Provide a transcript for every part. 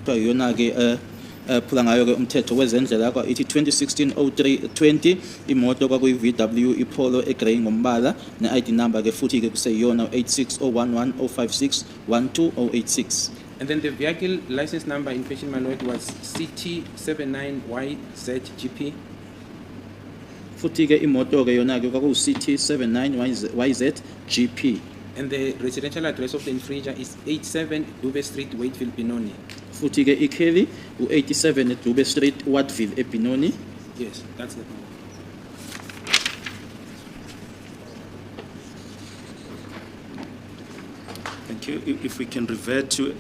kuthiwa iyona-ke phula ngayo-ke umthetho wezendlela ithi 2016-03-20 imoto kwakuyi-VW iPolo egrey ngombala ne-ID number-ke futhi-ke kuseyiyona 86011105612086. And then the vehicle license number in question, my lord, was CT79YZGP. Futhi-ke imoto-ke yona-ke kwakuyi-CT79YZGP. And the residential address of the infringer is 87 Dube Street, Waiteville, Benoni. Futhi-ke ikheli u-87 Dube Street, Watville, eBenoni. Yes, that's the one. Thank you. If we can revert to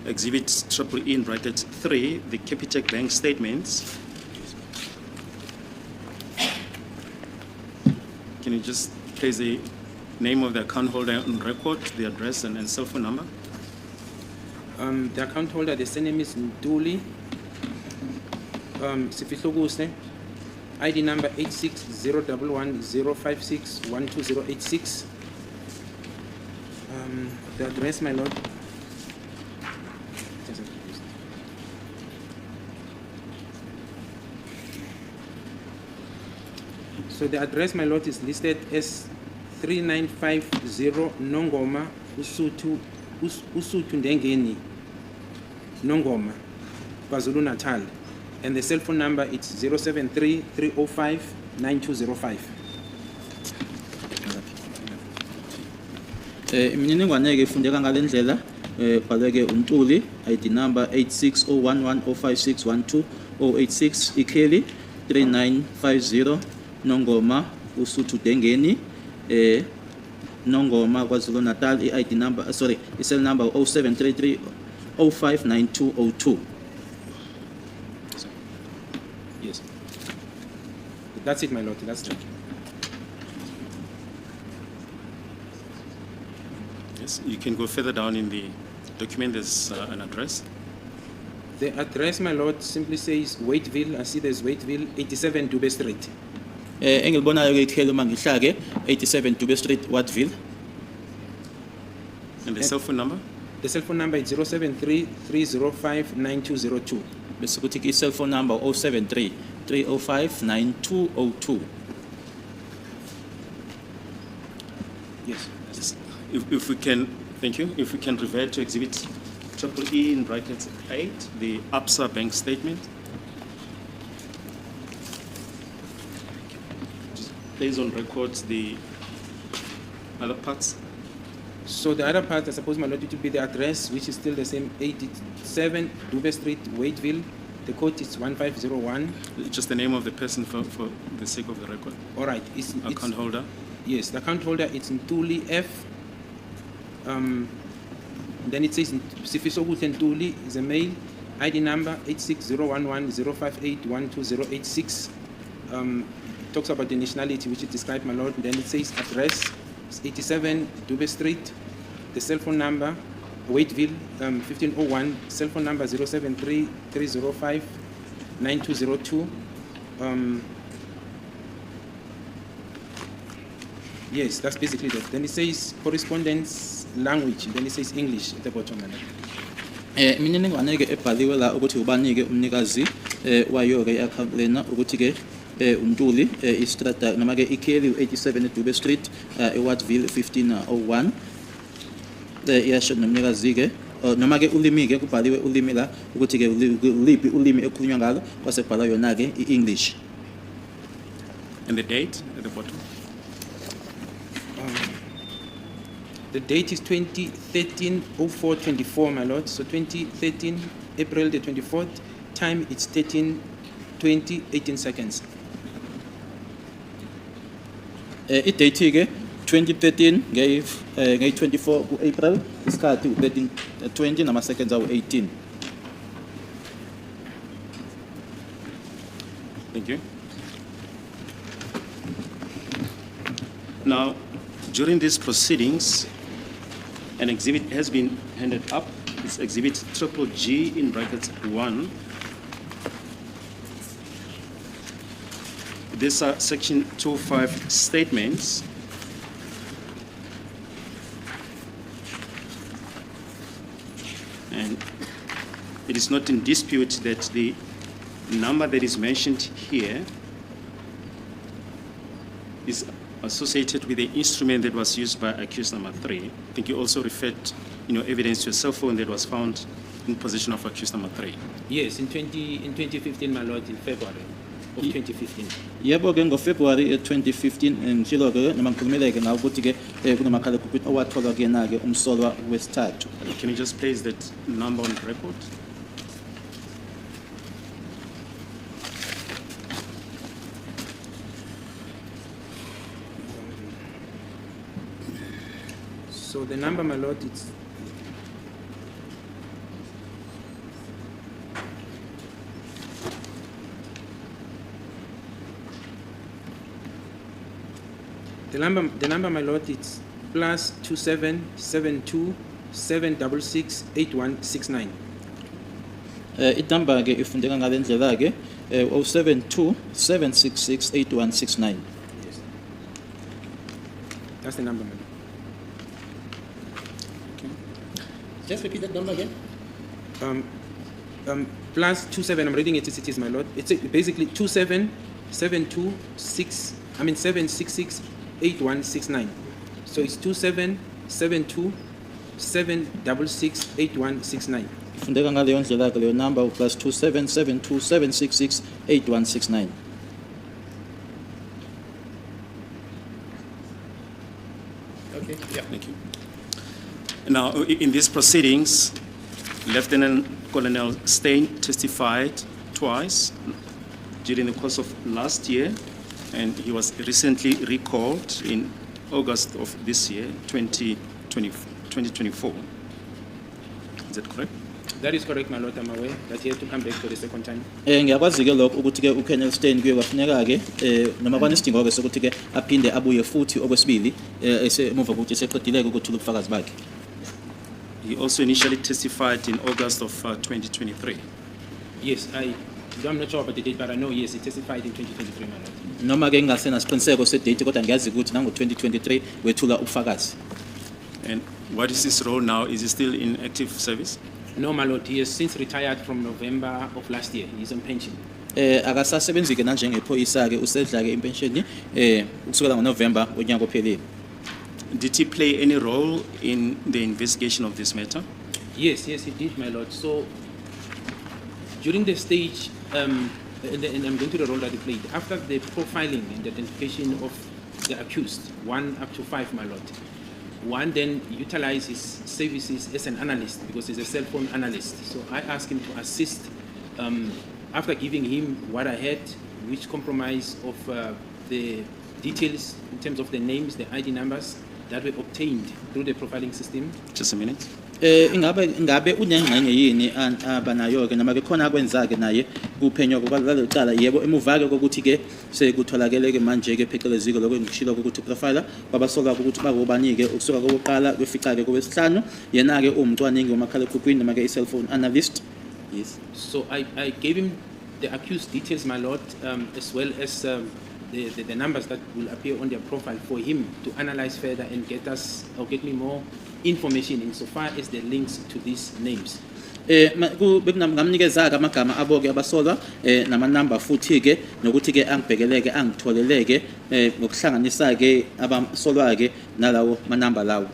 Exhibit E in brackets 3, the Capitec Bank statements. Can you just place the name of the account holder on record, the address and cell phone number? The account holder, the surname is Nduli. Sifihlokuse. ID number 860110561286. The address, my lord. So the address, my lord, is listed as 3950 Nongoma Usutu Ndengeni Nongoma, KwaZulu Natal, and the cell phone number is 073-305-9205. Imininingwane-ke ifundeka ngale ndlela bhalwe-ke uNtuli, ID number 860115612086, ikheli 3950 Nongoma Usuthu Dengeni Nongoma KwaZulu Natal, i-ID number i-cell number 0733 059202. Yes. That's it, my lord. That's it. Yes, you can go further down in the document. There's an address. The address, my lord, simply says Waiteville. I see there's Waiteville, 87 Dube Street. Engilibonayo-ke ikheli uma ngihlake 87 Dube Street, Watville. And the cell phone number? The cell phone number is 073-305-9202. Bese kuthi i-cell phone number 073-305-9202. Yes. If we can, thank you. If we can revert to Exhibit E in brackets 8, the ABSA bank statement. Just place on records the other parts. So the other part, I suppose, my lord, it will be the address, which is still the same, 87 Dube Street, Waiteville. The code is 1501. Just the name of the person for the sake of the record. All right. Account holder. Yes, the account holder, it's Ntuli F. Then it says Sifiso Ntuli is a male. ID number 860110581286. Talks about the nationality, which is described, my lord. Then it says address, it's 87 Dube Street. The cell phone number, Waiteville, 1501. Cell phone number 073-305-9202. Yes, that's basically that. Then it says correspondence language. Then it says English at the bottom. Imininingwane-ke ebhaliwe la ukuthi ubanike umnikazi wayo-ke i-account lena ukuthi-ke uNtuli istrata noma-ke ikheli u-87 Dube Street eWatville 1501. Iyasho nomnikazi-ke noma-ke ulimi-ke kubhaliwe ulimi la ukuthi-ke uliphi ulimi ekhulunywa ngalo kwasebhala yona-ke i-English. And the date at the bottom. The date is 2013-04-24, my lord. So 2013, April the 24th. Time it's 13:20, 18 seconds. I-date-ke 2013 ngeyi-24 ku-April, isikhathi u-13:20 nama-seconds awu-18. Thank you. Now, during these proceedings, an exhibit has been handed up. It's Exhibit G in brackets 1. These are Section 205 statements. And it is not in dispute that the number that is mentioned here is associated with the instrument that was used by accused number 3. I think you also referred, evidence to a cell phone that was found in possession of accused number 3. Yes, in 2015, my lord, in February of 2015. Yebo ke ngoFebruary 2015 ngishilo ke noma ngikhulumeleke ngawo ukuthi ke kunomakhalekhukhwini owatholwa kuyena ke umsolwa wesithathu. Can you just place that number on record? So the number, my lord, it's the number, my lord, it's +2772 766 8169. Inamba ke ifundeka ngale ndlela ke 072 766 8169. Yes. That's the number, my lord. Just repeat that number again. +27. I'm reading it as it is, my lord. It's basically 766 8169. So it's 2772 766 8169. Ifundeka ngale ndlela ke leyo number +2772 766 8169. Okay. Yeah. Thank you. Now, in these proceedings, Lieutenant Colonel Stein testified twice during the course of last year, and he was recently recalled in August of this year, 2024. Is that correct? That is correct, my lord. I'm aware that he had to come back for the second time. Ngiyakwazi ke lokho ukuthi ke uColonel Stein kuye kwafuneka ke noma kwanesidingo ke sokuthi ke aphinde abuye futhi okwesibili esemuva ukuthi seqedileke ukuthula ubufakazi bakhe. He also initially testified in August of 2023. Yes, I'm not sure about the date, but I know, yes, he testified in 2023, my lord. Noma ke ngingasena siqiniseko sedate kodwa ngiyazi ukuthi nango 2023 wethula ubufakazi. And what is his role now? Is he still in active service? No, my lord, he has since retired from November of last year. He's on pension. Akasasebenzi ke nanjengephoyisa ke usedla ke impension ukusukela ngoNovember onyaka ophelile. Did he play any role in the investigation of this matter? Yes, he did, my lord. So during the stage, and I'm going to the role that he played, after the profiling and the identification of the accused, 1 up to 5, my lord, one then utilized his services as an analyst because he's a cell phone analyst. So I asked him to assist after giving him what I had, which comprised of the details in terms of the names, the ID numbers that were obtained through the profiling system. Just a minute. Ingabe unengxenye yini abanayo ke noma ke khona akwenza ke naye kuphenywa kwalelo cala yebo emuva ke kokuthi ke sekutholakele ke manje ke pheceleziko lokwengishilo ukuthi profiler kwabasoka ukuthi bakobanike ukusuka kokuqala kwefica ke kwesihlanu yena ke umcwaningi womakhalekhukhwini noma ke i-cellphone analyst. Yes. So I gave him the accused details, my lord, as well as the numbers that will appear on their profile for him to analyze further and get me more information insofar as the links to these names. Ngamnikeza ke amagama abo ke abasolwa nama number futhi ke nokuthi ke angibhekeleke angitholeleke ngokuhlanganisa ke abasolwa ke nalawo manamba lawo.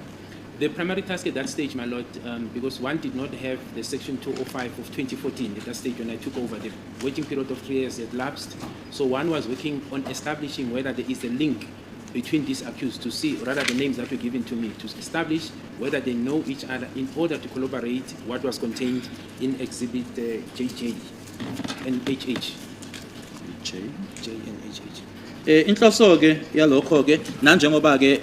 The primary task at that stage, my lord, because one did not have the section 205 of 2014 at that stage when I took over, the waiting period of 3 years had lapsed. So one was working on establishing whether there is a link between these accused to see, or rather the names that were given to me, to establish whether they know each other in order to collaborate what was contained in Exhibit JJ and HH. J and HH. Inhloso ke yalokho ke nanjengoba ke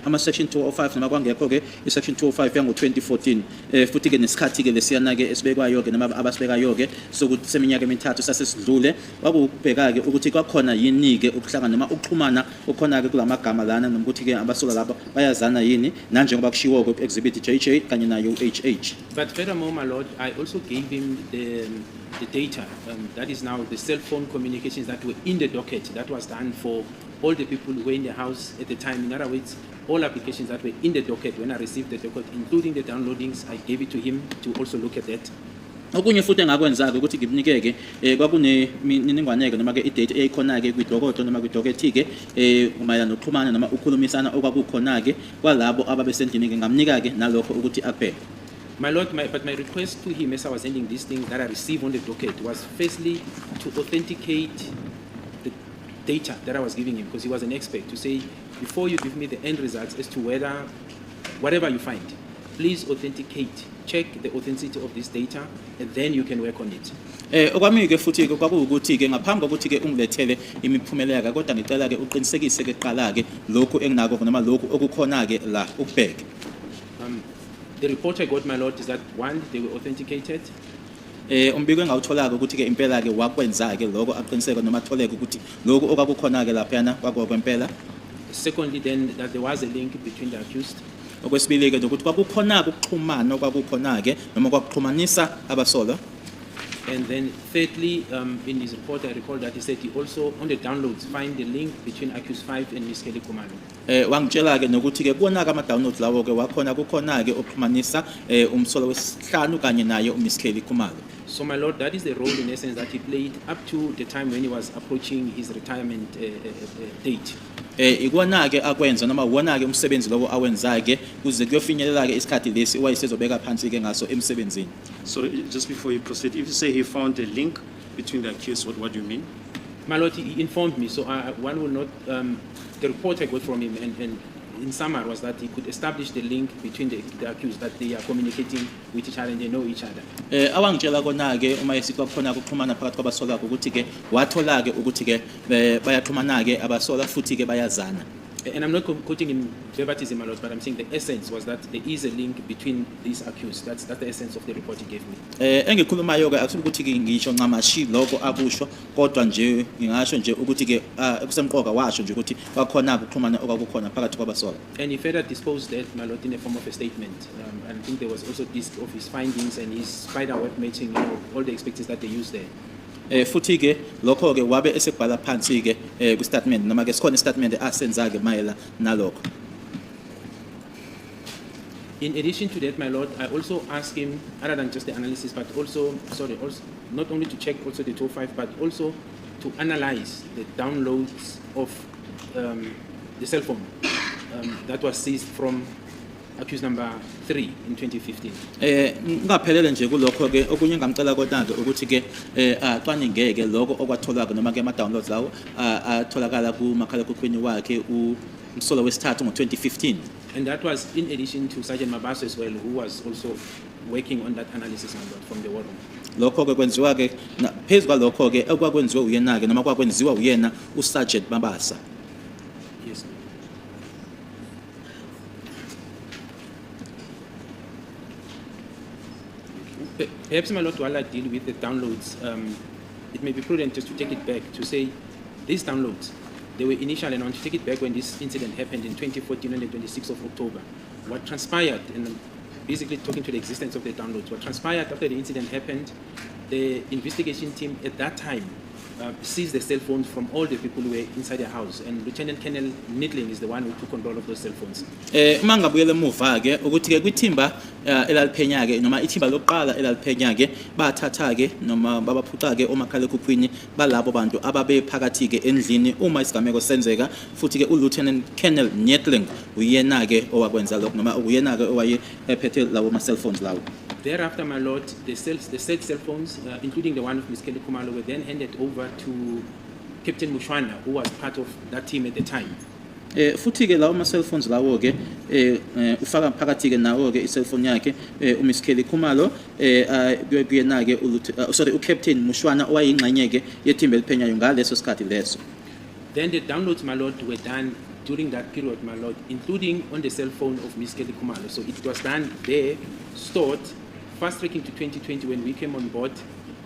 ama section 205 noma kwangekho ke i section 205 yango 2014 futhi ke nesikhathi ke lesiyana ke esibekwayo ke noma abasibekayo ke sokuthi seminyaka emithathu sasesidlule wakubheka ke ukuthi kwakhona yini ke ukuhlangana noma ukuxhumana okhona ke kulamagama lana noma ukuthi ke abasola lapha bayazana yini nanjengoba kushiwo ku exhibit JJ kanye nayo HH. But furthermore, my lord, I also gave him the data, that is now the cell phone communications that were in the docket that was done for all the people who were in the house at the time. In other words, all applications that were in the docket when I received the docket, including the downloadings, I gave it to him to also look at that. okunye futhi engakwenza-ke ukuthi ngimnikeke kwakunemininingwane-ke noma-ke idate eyayikhona-ke kwidokodo noma kwidokethike mayelana nokuxhumana noma ukukhulumisana okwakukhona-ke kwalabo ababesendlini-ke ngamnika-ke nalokho ukuthi abheke. My Lord, but my request to him as I was ending this thing that I received on the docket was firstly to authenticate the data that I was giving him, because he was an expert, to say, before you give me the end results as to whether, whatever you find, please authenticate, check the authenticity of this data, and then you can work on it. Okwami-ke futhi-ke kwakuwukuthi-ke ngaphambi kokuthi-ke ungilethele imiphumela-ke kodwa ngicela-ke uqinisekise-ke kuqala-ke lokhu enginako noma lokhu okukhona-ke la ukubheke. The report I got, my Lord, is that one, they were authenticated. Umbiko engawuthola-ke ukuthi-ke impela-ke wakwenza-ke lokho aqiniseke noma atholeke ukuthi lokhu okwakukhona-ke laphayana kwakwempela. Secondly, then, that there was a link between the accused. Okwesibili-ke nokuthi kwakukhona-ke ukuxhumana okwakukhona-ke noma kwakuxhumanisa abasolwa. And then thirdly, in his report, I recall that he said he also, on the downloads, find the link between accused 5 and Ms. Kelly Kumalo. Wangitshela-ke nokuthi-ke kuwona-ke ama-downloads lawo-ke wakhona kukhona-ke okuxhumanisa umsolo wesihlanu kanye naye uMiss Kelly Kumalo. So, my Lord, that is the role, in essence, that he played up to the time when he was approaching his retirement date. Ikona-ke akwenza noma wona-ke umsebenzi lowo awenza-ke kuze kuyofinyelela-ke isikhathi lesi owayesezobeka phansi-ke ngaso emsebenzini. So just before you proceed, if you say he found a link between the accused, what do you mean? My Lord, he informed me, so one will not, the report I got from him, and in summary, was that he could establish the link between the accused, that they are communicating with each other and they know each other. Awangitshela kona-ke uma esithi kwakukhona ukuxhumana phakathi kwabasolwa-ke ukuthi-ke wathola-ke ukuthi-ke bayaxhumana-ke abasolwa futhi-ke bayazana. And I'm not quoting him verbatim, my Lord, but I'm saying the essence was that there is a link between these accused. That's the essence of the report he gave me. Engikhulumayo-ke akusuke ukuthi-ke ngisho ncamashi lokho akusho kodwa nje ngingasho nje ukuthi-ke kusemqoka washo nje ukuthi kwakhona ukuxhumana okwakukhona phakathi kwabasolwa. And he further disposed that, my Lord, in the form of a statement. And I think there was also this of his findings and his spider web matching, you know, all the expertise that they used there. Futhi-ke lokho-ke wabe esebhala phansi-ke kwi-statement noma-ke sikhona i-statement asenza-ke mayela nalokho. In addition to that, my Lord, I also asked him, other than just the analysis, but also not only to check also the 205, but also to analyze the downloads of the cell phone that was seized from accused number 3 in 2015. Ngaphelele nje kulokho-ke okunye ngamcela kodwa-ke ukuthi-ke acwaningeke lokho okwatholwa-ke noma-ke ama-downloads lawo atholakala kumakhalekhukhwini wakhe umsolo wesithathu ngo-2015. And that was in addition to Sergeant Mabaso as well, who was also working on that analysis, my Lord, from the war room. Lokho-ke kwenziwa-ke phezu kwalokho-ke okwakwenziwa uyena-ke noma kwakwenziwa uyena uSergeant Mabasa. Yes. Perhaps, my Lord, while I deal with the downloads, it may be prudent just to take it back to say these downloads, they were initial, and I want to take it back when this incident happened in 2014 on the 26th of October. What transpired, and I'm basically talking to the existence of the downloads, what transpired after the incident happened, the investigation team at that time seized the cell phones from all the people who were inside the house, and Lieutenant Colonel Nidling is the one who took control of those cell phones. Uma ngabuyela emuva-ke ukuthi-ke kwithimba elaliphenyake noma ithimba lokuqala elaliphenyake bathatha-ke noma babaphuca-ke omakhalekhukhwini balabo bantu ababephakathi-ke endlini uma isigameko senzeka, futhi-ke uLieutenant Colonel Nidling uyena-ke owakwenza lokho noma uyena-ke owayephethe lawo ma-cell phones lawo. Thereafter, my Lord, the said cell phones, including the one of Ms. Kelly Kumalo, were then handed over to Captain Mushwana, who was part of that team at the time. Futhi-ke lawo ma-cell phones lawo-ke ufaka phakathi-ke nawo-ke i-cellphone yakhe uMiss Kelly Kumalo kuyena-ke uCaptain Mushwana owayingxenye-ke yethimba eliphenyayo ngaleso sikhathi leso. Then the downloads, my Lord, were done during that period, my Lord, including on the cell phone of Ms. Kelly Kumalo. So it was done there, stored, fast-tracking to 2020 when we came on board,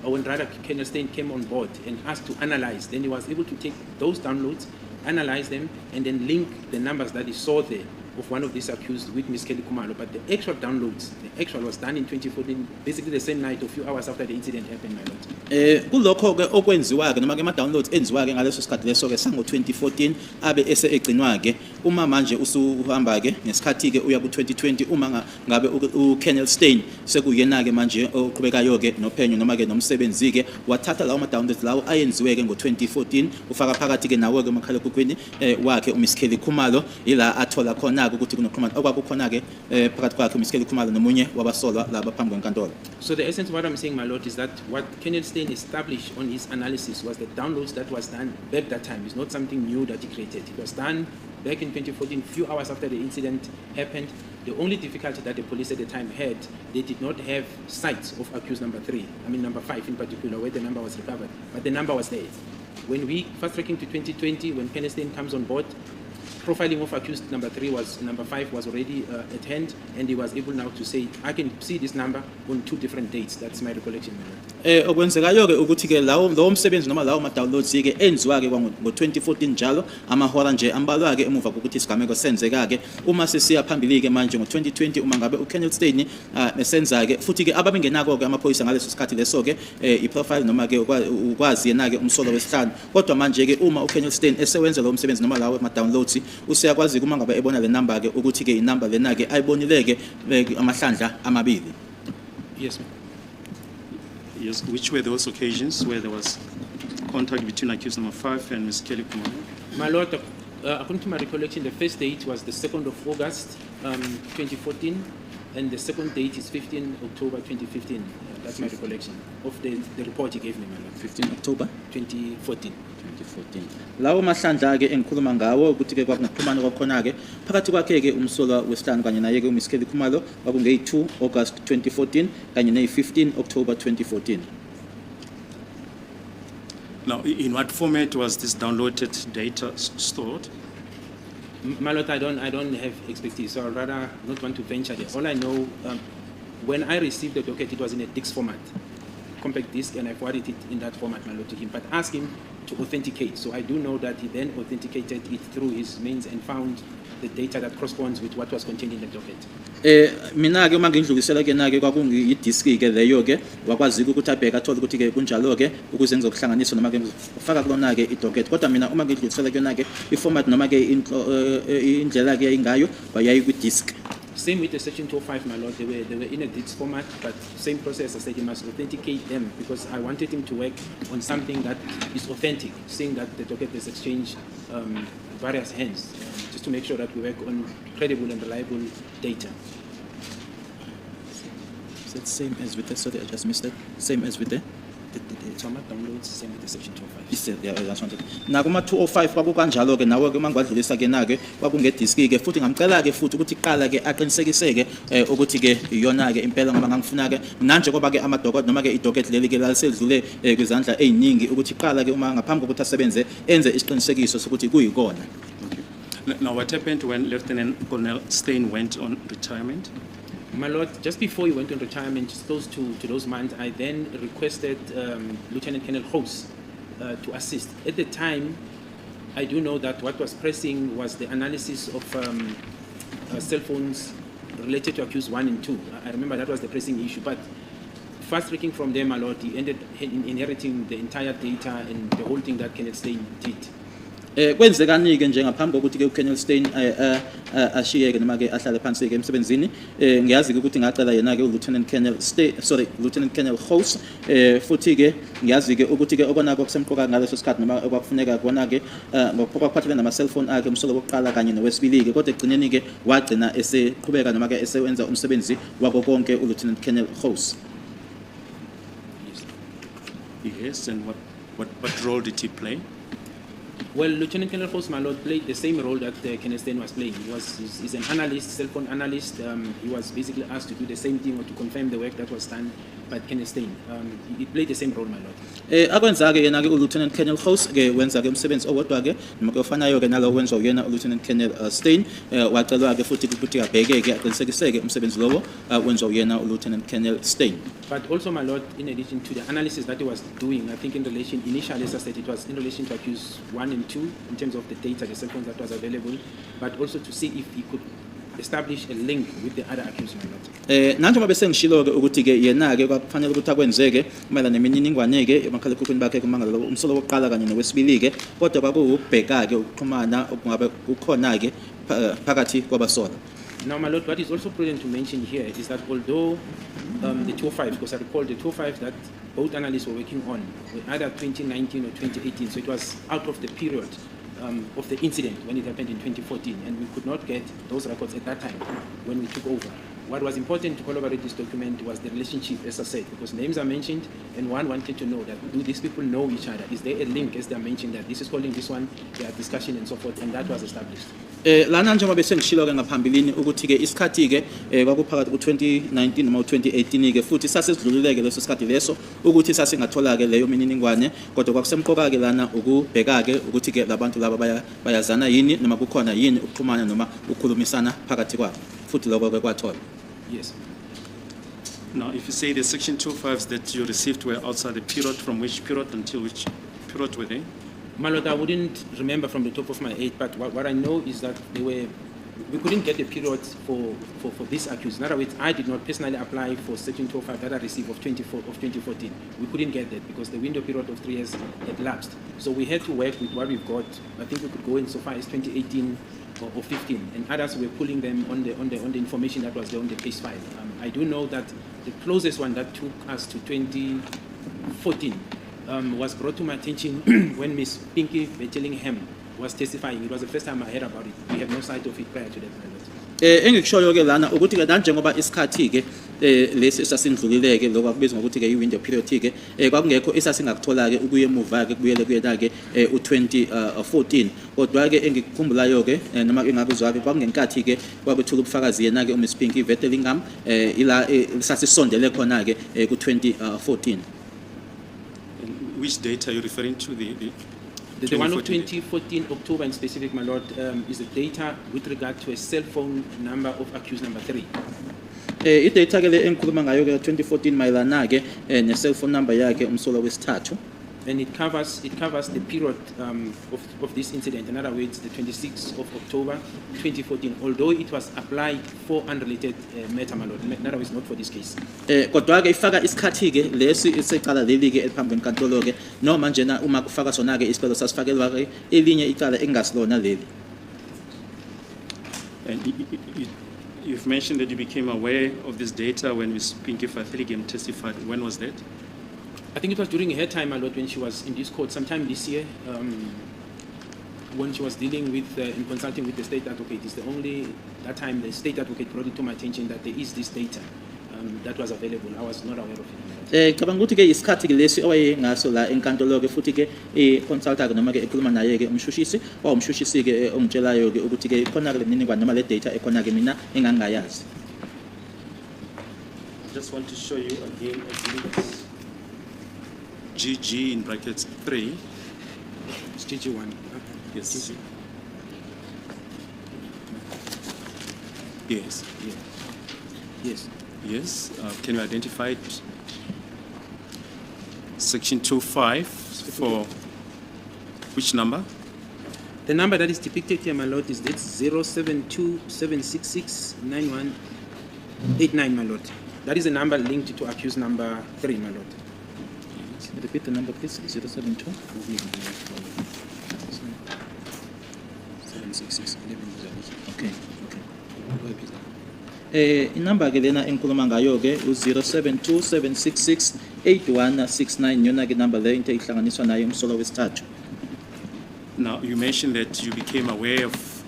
or when rather Colonel Stein came on board and asked to analyze. Then he was able to take those downloads, analyze them, and then link the numbers that he saw there of one of these accused with Ms. Kelly Kumalo, but the actual downloads, the actual was done in 2014, basically the same night, a few hours after the incident happened, my lord. Kulokho ke okwenziwa ke noma ke ama downloads enziwa ke ngaleso sikhathi leso ke sango 2014 abe ese egcinwa ke uma manje usuhamba ke ngesikhathi ke uya ku 2020 uma ngabe uKenneth Stein sekuyena ke manje oqhubekayo ke nophenyo noma ke nomsebenzi ke wathatha lawo ama downloads lawo ayenziwe ke ngo 2014 ufaka phakathi ke nawo ke umakhala ekhukhwini wakhe uMiss Kelly Kumalo ila athola khona ukuthi kunoxhumana okwakukhona ke phakathi kwakhe uMiss Kelly Kumalo nomunye wabasolwa laba phambi kwenkantolo. So the essence of what I'm saying, my lord, is that what Kenneth Stein established on his analysis was the downloads that was done back that time. It's not something new that he created. It was done back in 2014, few hours after the incident happened. The only difficulty that the police at the time had, they did not have sight of accused number 5 in particular, where the number was recovered, but the number was there. When we fast tracking to 2020, when Kenneth Stein comes on board, profiling of accused number 5 was already at hand, and he was able now to say, I can see this number on 2 different dates. That's my recollection. Okwenzekayo ke ukuthi ke lawo umsebenzi noma lawo ma downloads ke enziwa ke ngo 2014 njalo amahora nje ambalwa ke emuva kokuthi isigameko senzeka ke uma sesiya phambili ke manje ngo 2020 uma ngabe uKenneth Stein esenza ke futhi ke ababengenako ke amaphoyisa ngaleso sikhathi leso ke iprofile noma ke ukwazi yena ke umsolo wesihlanu kodwa manje ke uma uKenneth Stein esewenza lo umsebenzi noma lawo ma downloads usiyakwazi kuma ngabe ebona le number ke ukuthi ke inumber lena ke ayibonile ke amahlandla amabili. Yes, ma'am. Yes, which were those occasions where there was contact between accused number 5 and Ms. Kelly Kumalo? My lord, according to my recollection, the first date was the 2nd of August 2014, and the second date is 15 October 2015. That's my recollection of the report he gave me, my lord. 15 October 2014. 2014. Lawo mahlandla ke engikhuluma ngawo ukuthi ke kwakunokuxhumana kwakhona ke phakathi kwakhe ke umsolwa wesihlanu kanye naye ke uMiss Kelly Kumalo kwakunge 2 August 2014 kanye ne 15 October 2014. Now, in what format was this downloaded data stored? My lord, I don't have expertise, so I'd rather not want to venture there. All I know, when I received the docket, it was in a DISC format, compact disc, and I forwarded it in that format, my lord, to him. But ask him to authenticate. So I do know that he then authenticated it through his means and found the data that corresponds with what was contained in the docket. Mina ke uma ngindlulisela ke na ke kwakungi disk ke leyo ke wakwazi ukuthi abheka athola ukuthi ke kunjalo ke ukuze ngizokuhlanganisa noma ke ufaka kulona ke idocket kodwa mina uma ngidlulisela ke na ke iformat noma ke indlela ke ingayo bayayi ku disk. Same with the section 205, my lord. They were in a DIX format, but same process. I said he must authenticate them because I wanted him to work on something that is authentic, saying that the docket is exchanged various hands, just to make sure that we work on credible and reliable data. Is it same as with the? Sorry, I just missed it. Same as with the format downloads, same with the section 205. Is yeah, that's one. Na kuma 205 kwakukanjalo ke nawe ke mangwadlulisa ke na ke kwakunge disk ke futhi ngamcela ke futhi ukuthi iqala ke aqinisekiseke ukuthi ke iyona ke impela ngoba ngangifuna ke manje ngoba ke amadocket noma ke idocket leli ke lalisedlule kwizandla eziningi ukuthi iqala ke uma ngaphambi kokuthi asebenze enze isiqinisekiso sokuthi kuyikona. Now, what happened when Lieutenant Colonel Stein went on retirement? My lord, just before he went on retirement, just close to those months, I then requested Lieutenant Colonel House to assist. At the time, I do know that what was pressing was the analysis of cell phones related to accused 1 and 2. I remember that was the pressing issue. But fast-tracking from there, my lord, he ended inheriting the entire data and the whole thing that Kenneth Stein did. Kwenzekani ke nje ngaphambi kokuthi ke uKenneth Stein ashiyeke noma ke ahlale phansi ke emsebenzini ngiyazi ukuthi ngacela yena ke Lieutenant Colonel House futhi ke ngiyazi ke ukuthi ke okonako kusemqoka ngaleso sikhathi noma okwakufuneka kona ke ngokuphakathi nama cellphone akhe umsolo wokuqala kanye nowesibili ke kodwa egcineni ke wagcina eseqhubeka noma ke esewenza umsebenzi wako konke uLieutenant Colonel House. Yes, and what role did he play? Well, Lieutenant Colonel House, my lord, played the same role that Kenneth Stein was playing. He's an analyst, cell phone analyst. He was basically asked to do the same thing or to confirm the work that was done by Kenneth Stein. He played the same role, my lord. Akwenza ke yena ke uLieutenant Colonel House ke wenza ke umsebenzi owodwa ke noma ke ofanayo ke nalo wenza uyena uLieutenant Colonel Stein wacelwa ke futhi ukuthi abheke ke aqinisekiseke umsebenzi lowo wenza uyena uLieutenant Colonel Stein. But also, my lord, in addition to the analysis that he was doing, I think initially, as I said, it was in relation to accused 1 and 2 in terms of the data, the cell phones that was available, but also to see if he could establish a link with the other accused, my lord. Nanje mabe sengishilo-ke ukuthi-ke yena-ke kwakufanele ukuthi akwenzeke mayelana nemininingwane-ke emakhalekhukhwini bakhe kumangala lo umsolo wokuqala kanye nowesibili-ke kodwa kwakuwubheka-ke ukuxhumana okungabe kukhona-ke phakathi kwabasola. Now, my lord, what is also prudent to mention here is that although the 205, because I recall the 205 that both analysts were working on were either 2019 or 2018, so it was out of the period of the incident when it happened in 2014, and we could not get those records at that time when we took over. What was important to collaborate this document was the relationship, as I said, because names are mentioned, and one wanted to know that do these people know each other? Is there a link, as they are mentioned, that this is calling this one, they are discussion and so forth, and that was established. Lana njengoba bese ngishilo-ke ngaphambilini ukuthi-ke isikhathi-ke kwakuphakathi ku-2019 noma u-2018-ke futhi sasesidlulileke leso sikhathi leso ukuthi sasingathola-ke leyo mininingwane kodwa kwakusemqoka-ke lana ukubheka-ke ukuthi-ke labantu laba bayazana yini noma kukhona yini ukuxhumana noma ukukhulumisana phakathi kwabo futhi lokho-ke kwathola. Yes. Now, if you say the section 205s that you received were outside the period, from which period until which period were they? My lord, I wouldn't remember from the top of my head, but what I know is that we couldn't get the period for this accused. In other words, I did not personally apply for section 205 that I received of 2014. We couldn't get that because the window period of 3 years had lapsed. So we had to work with what we've got. I think we could go in so far as 2018 or 15, and others were pulling them on the information that was there on the case file. I do know that the closest one that took us to 2014 was brought to my attention when Miss Pinky Betchellingham was testifying. It was the first time I heard about it. We had no sight of it prior to that. Engikushoyo-ke lana ukuthi-ke nanjengoba isikhathi-ke lesi esasindlulileke lokho akubizwa ngokuthi-ke i-window period-ke kwakungekho esasingakuthola-ke ukuya emuva-ke kubuyele kuyena-ke u-2014 kodwa-ke engikukhumbulayo-ke noma-ke ngakuzwa-ke kwakungenkathi-ke kwakwethula ubufakazi yena-ke uMiss Pinky Betchellingham ila sasisondele khona-ke ku-2014. Which date are you referring to? The one of 2014 October in specific, my lord, is the data with regard to a cell phone number of accused number 3. I-data-ke le engikhuluma ngayo-ke 2014 mayelana-ke ne-cell phone number yakhe umsolo wesithathu. And it covers the period of this incident. In other words, the 26th of October 2014, although it was applied for unrelated matter, my lord. In other words, not for this case. Kodwa-ke ifaka isikhathi-ke lesi esecala leli-ke eliphambi kwenkantolo-ke noma njena uma kufaka sona-ke isicelo sasifakelwa-ke elinye icala engasilona leli. And you've mentioned that you became aware of this data when Ms. Pinky Betchellingham testified. When was that? I think it was during her time, my lord, when she was in this court, sometime this year, when she was dealing with and consulting with the state advocate. It's the only that time the state advocate brought it to my attention that there is this data that was available. I was not aware of it. Cabanga ukuthi-ke isikhathi-ke lesi owayengaso la enkantolo-ke futhi-ke i-consulta-ke noma-ke ekhuluma naye-ke umshushisi umshushisi-ke ongitshelayo-ke ukuthi-ke khona-ke le mininingwane noma le data ekhona-ke mina engangingayazi. I just want to show you again GG in brackets 3. It's GG1. Yes. GG. Yes. Yeah. Yes. Yes. Can you identify it? Section 25 for which number? The number that is depicted here, my lord, is this 072-766-9189, my lord. That is a number linked to accused number 3, my lord. Repeat the number, please. 072 766 Okay. Inamba-ke lena engikhuluma ngayo-ke u-072 766 8169 yona-ke number leyo into ihlanganiswa nayo umsolo wesithathu. Now, you mentioned that you became aware of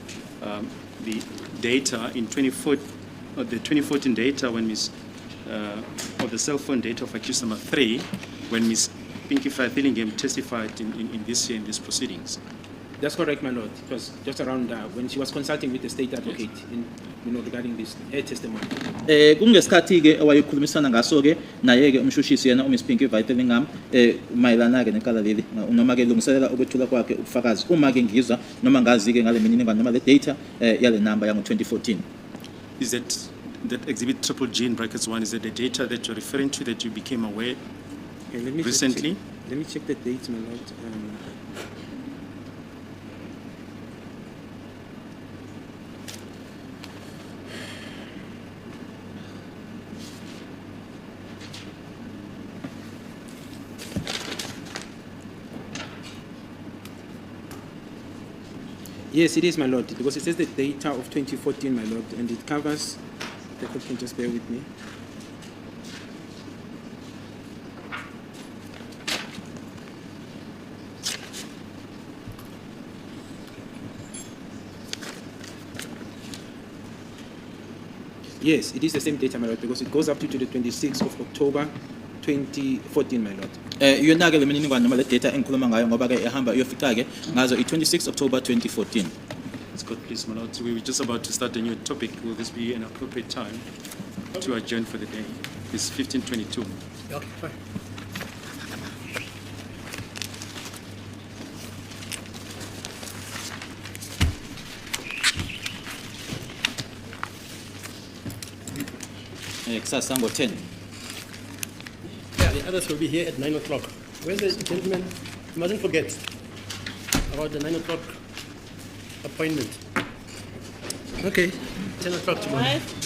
the data in 2014 data when of the cell phone data of accused number 3 when Ms. Pinky Betchellingham testified in this proceedings. That's correct, my lord. It was just around when she was consulting with the state advocate regarding this her testimony. Kungesikhathi-ke owayekhulumisana ngaso-ke naye-ke umshushisi yena uMiss Pinky Betchellingham mayelana-ke necala leli noma-ke lungiselela ukwethula kwakhe ubufakazi uma-ke ngizwa noma ngazi-ke ngale mininingwane noma le data yale number yango-2014. Is that exhibit triple G in brackets 1, is that the data that you're referring to that you became aware recently? Let me check the dates, my lord. Yes, it is, my lord, because it says the data of 2014, my lord, and it covers, the court can just bear with me. Yes, it is the same data, my lord, because it goes up to the 26th of October 2014, my lord. Yona-ke le mininingwane noma le data engikhuluma ngayo ngoba ke ehamba iyofica-ke ngazo i-26 October 2014. Let's go, please, my lord. We were just about to start a new topic. Will this be an appropriate time to adjourn for the day? It's 15:22. Okay, fine. Kusasa ngo-10. Yeah, the others will be here at 9 o'clock. Where's the gentleman? You mustn't forget about the 9 o'clock appointment. Okay, 10 o'clock tomorrow. Right.